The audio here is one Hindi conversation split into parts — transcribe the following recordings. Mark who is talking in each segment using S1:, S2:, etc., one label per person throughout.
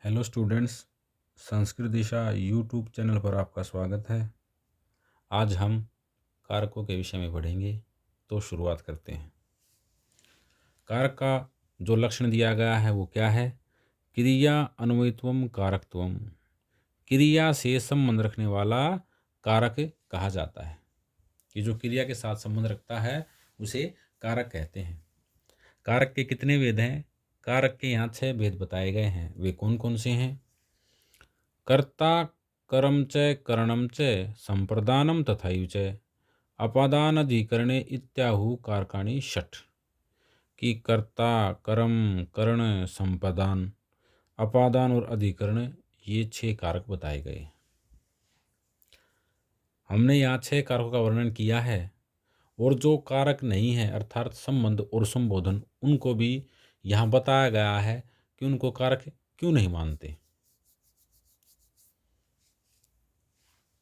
S1: हेलो स्टूडेंट्स, संस्कृत दिशा यूट्यूब चैनल पर आपका स्वागत है। आज हम कारकों के विषय में पढ़ेंगे, तो शुरुआत करते हैं। कारक का जो लक्षण दिया गया है वो क्या है? क्रिया अन्वयत्वम कारकत्वम। क्रिया से संबंध रखने वाला कारक कहा जाता है। कि जो क्रिया के साथ संबंध रखता है उसे कारक कहते हैं। कारक के कितने भेद हैं? कारक के यहाँ 6 भेद बताए गए हैं। वे कौन कौन से हैं? कर्ता करम च करणम च संप्रदानम तथैव च अपादानधिकरणे इत्याहु कारकाणि षट्। कि कर्ता, कर्म, करण, संपादान, अपादान और अधिकरण, ये 6 कारक बताए गए। हमने यहाँ 6 कारकों का वर्णन किया है। और जो कारक नहीं है अर्थात संबंध और संबोधन, उनको भी यहाँ बताया गया है कि उनको कारक क्यों नहीं मानते।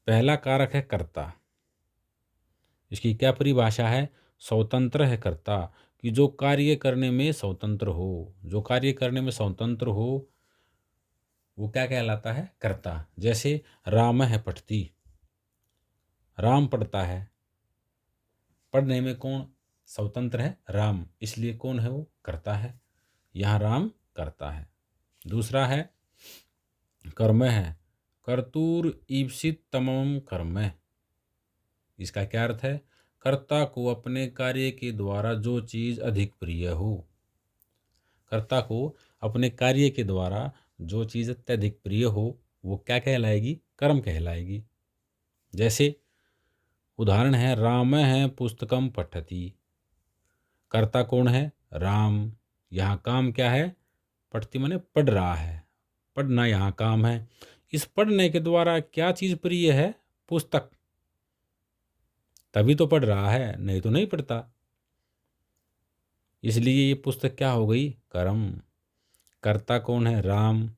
S1: पहला कारक है कर्ता। इसकी क्या परिभाषा है? स्वतंत्र है कर्ता। कि जो कार्य करने में स्वतंत्र हो, जो कार्य करने में स्वतंत्र हो वो क्या कहलाता है? कर्ता। जैसे राम है पठती, राम पढ़ता है। पढ़ने में कौन स्वतंत्र है? राम, इसलिए कौन है वो? कर्ता है। यहाँ राम करता है। दूसरा है कर्म है। कर्तूर ईप्सित तमम कर्म। इसका क्या अर्थ है? कर्ता को अपने कार्य के द्वारा जो चीज अधिक प्रिय हो। कर्ता को अपने कार्य के द्वारा जो चीज अत्यधिक प्रिय हो वो क्या कहलाएगी? कर्म कहलाएगी। जैसे उदाहरण है राम है पुस्तकम पठति। कर्ता कौन है? राम। यहाँ काम क्या है? पठति माने पढ़ रहा है। पढ़ना यहाँ काम है। इस पढ़ने के द्वारा क्या चीज प्रिय है? पुस्तक। तभी तो पढ़ रहा है, नहीं तो नहीं पढ़ता। इसलिए ये पुस्तक क्या हो गई? कर्म। कर्ता कौन है? राम।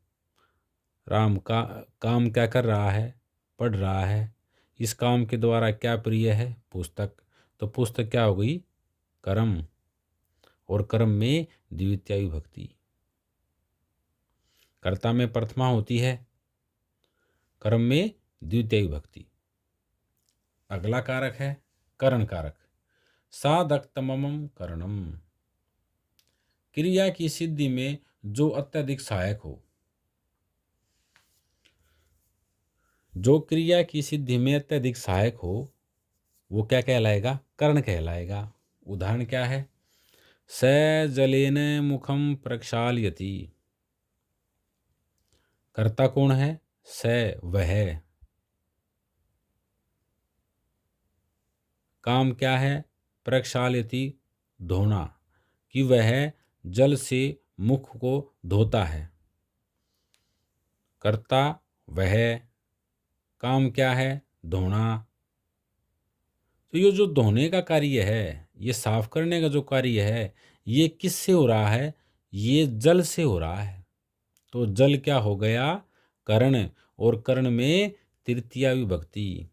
S1: राम का काम क्या कर रहा है? पढ़ रहा है। इस काम के द्वारा क्या प्रिय है? पुस्तक। तो पुस्तक क्या हो गई? कर्म। और कर्म में द्वितीया विभक्ति। कर्ता में प्रथमा होती है, कर्म में द्वितीया विभक्ति। अगला कारक है करण कारक। साधकतमम करणम। क्रिया की सिद्धि में जो अत्यधिक सहायक हो। जो क्रिया की सिद्धि में अत्यधिक सहायक हो वो क्या कहलाएगा? कर्ण कहलाएगा। उदाहरण क्या है? स जलेन मुखम प्रक्षालयति। कर्ता कौन है? स, वह। काम क्या है? प्रक्षालयति, धोना। कि वह जल से मुख को धोता है। कर्ता वह, काम क्या है? धोना। तो ये जो धोने का कार्य है, ये साफ करने का जो कार्य है, ये किससे हो रहा है? ये जल से हो रहा है। तो जल क्या हो गया? कर्ण। और कर्ण में तृतीया विभक्ति।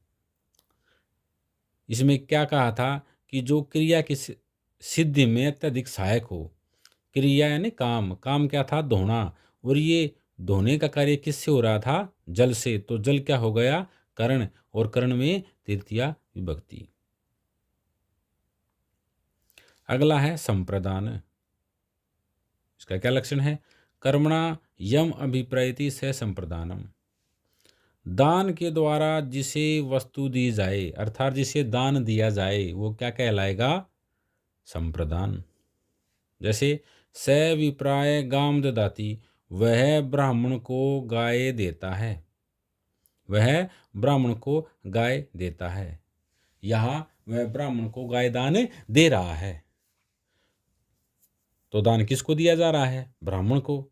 S1: इसमें क्या कहा था कि जो क्रिया की सिद्धि में अत्यधिक सहायक हो। क्रिया यानी काम, काम क्या था? धोना। और ये धोने का कार्य किससे हो रहा था? जल से। तो जल क्या हो गया? कर्ण। और कर्ण में तृतीया विभक्ति। अगला है संप्रदान। इसका क्या लक्षण है? कर्मणा यम अभिप्रयति से संप्रदानम। दान के द्वारा जिसे वस्तु दी जाए अर्थात जिसे दान दिया जाए वो क्या कहलाएगा? संप्रदान। जैसे स विप्राय गाम ददाति। वह ब्राह्मण को गाय देता है। वह ब्राह्मण को गाय देता है। यहाँ वह ब्राह्मण को गाय दान दे रहा है। तो दान किसको दिया जा रहा है? ब्राह्मण को।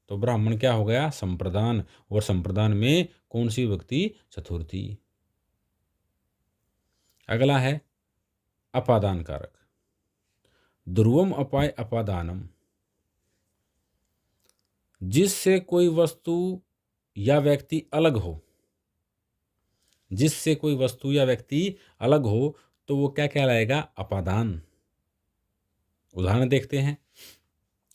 S1: तो ब्राह्मण क्या हो गया? संप्रदान। और संप्रदान में कौन सी विभक्ति? चतुर्थी। अगला है अपादान कारक। ध्रुवम अपाय अपादानम। जिससे कोई वस्तु या व्यक्ति अलग हो। जिससे कोई वस्तु या व्यक्ति अलग हो तो वो क्या कहलाएगा? अपादान। उदाहरण देखते हैं।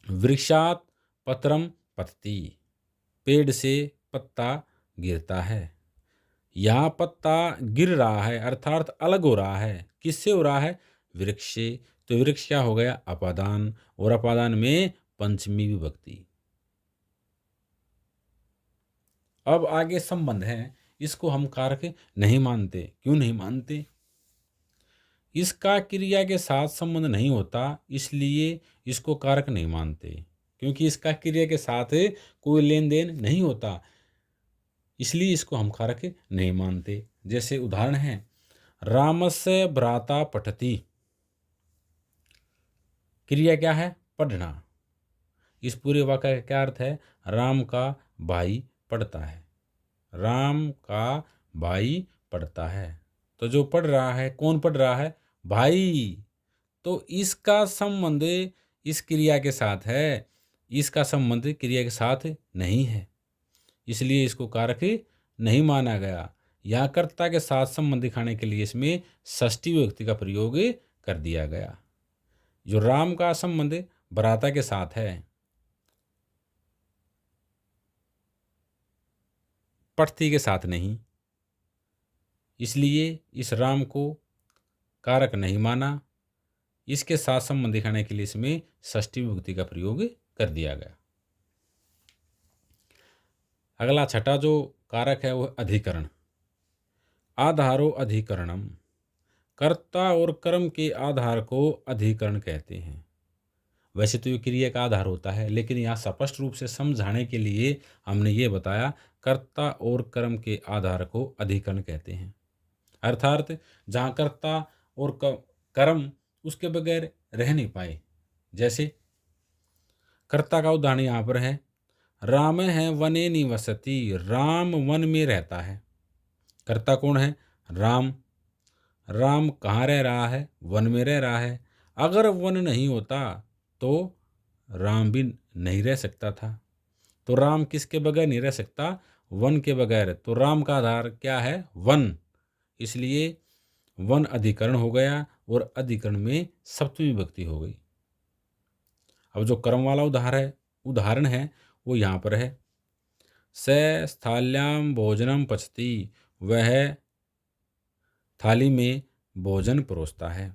S1: वृक्षात पत्रम पतति। पेड़ से पत्ता गिरता है। यहाँ पत्ता गिर रहा है अर्थात अलग हो रहा है। किससे हो रहा है? वृक्ष से। तो वृक्ष क्या हो गया? अपादान, और अपादान में पंचमी विभक्ति। अब आगे संबंध है, इसको हम कारक नहीं मानते। क्यों नहीं मानते? इसका क्रिया के साथ संबंध नहीं होता, इसलिए इसको कारक नहीं मानते। क्योंकि इसका क्रिया के साथ कोई लेन देन नहीं होता, इसलिए इसको हम कारक नहीं मानते। जैसे उदाहरण है, रामस्य भ्राता पठति। क्रिया क्या है? पढ़ना। इस पूरे वाक्य का क्या अर्थ है? राम का भाई पढ़ता है। राम का भाई पढ़ता है। तो जो पढ़ रहा है, कौन पढ़ रहा है? भाई। तो इसका संबंध इस क्रिया के साथ है, इसका संबंध क्रिया के साथ नहीं है, इसलिए इसको कारक नहीं माना गया। यहाँ कर्ता के साथ संबंध दिखाने के लिए इसमें षष्ठी विभक्ति का प्रयोग कर दिया गया। जो राम का संबंध भ्राता के साथ है, पठती के साथ नहीं, इसलिए इस राम को कारक नहीं माना। इसके साथ संबंध दिखाने के लिए इसमें षष्ठी विभक्ति का प्रयोग कर दिया गया। अगला छठा जो कारक है वह अधिकरण। आधारो अधिकरणम। कर्ता और कर्म के आधार को अधिकरण कहते हैं। वैसे तो ये क्रिया का आधार होता है, लेकिन यहाँ स्पष्ट रूप से समझाने के लिए हमने ये बताया, कर्ता और कर्म के आधार को अधिकरण कहते हैं। अर्थात जहाँ कर्ता और कर्म उसके बगैर रह नहीं पाए। जैसे कर्ता का उदाहरण यहाँ पर है, राम है वने निवसति। राम वन में रहता है। कर्ता कौन है? राम। राम कहाँ रह रहा है? वन में रह रहा है। अगर वन नहीं होता तो राम भी नहीं रह सकता था। तो राम किसके बगैर नहीं रह सकता? वन के बगैर। तो राम का आधार क्या है? वन। इसलिए वन अधिकरण हो गया और अधिकरण में सप्तमी विभक्ति हो गई। अब जो कर्म वाला उदाहरण है वो यहाँ पर है, स स्थाल्याम भोजनम पचती। वह थाली में भोजन परोसता है।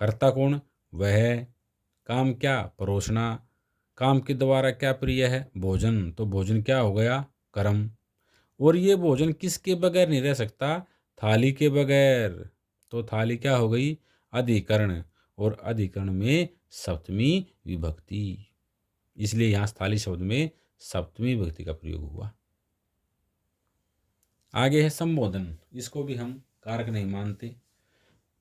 S1: कर्ता कौन? वह। काम क्या? परोसना। काम के द्वारा क्या प्रिय है? भोजन। तो भोजन क्या हो गया? कर्म। और ये भोजन किसके बगैर नहीं रह सकता? थाली के बगैर। तो थाली क्या हो गई? अधिकरण। और अधिकरण में सप्तमी विभक्ति, इसलिए यहाँ थाली शब्द में सप्तमी विभक्ति का प्रयोग हुआ। आगे है संबोधन। इसको भी हम कारक नहीं मानते।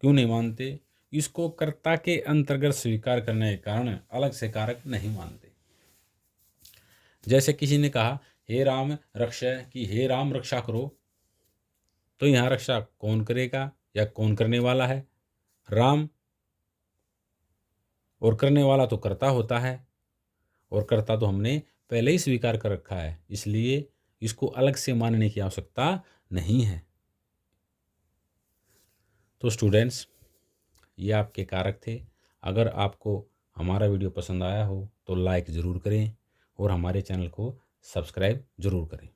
S1: क्यों नहीं मानते? इसको कर्ता के अंतर्गत स्वीकार करने के कारण अलग से कारक नहीं मानते। जैसे किसी ने कहा, हे राम रक्षा, कि हे राम रक्षा करो, तो यहाँ रक्षा कौन करेगा या कौन करने वाला है? राम। और करने वाला तो कर्ता होता है, और कर्ता तो हमने पहले ही स्वीकार कर रखा है, इसलिए इसको अलग से मानने की आवश्यकता नहीं है। तो स्टूडेंट्स, ये आपके कारक थे। अगर आपको हमारा वीडियो पसंद आया हो तो लाइक ज़रूर करें और हमारे चैनल को सब्सक्राइब ज़रूर करें।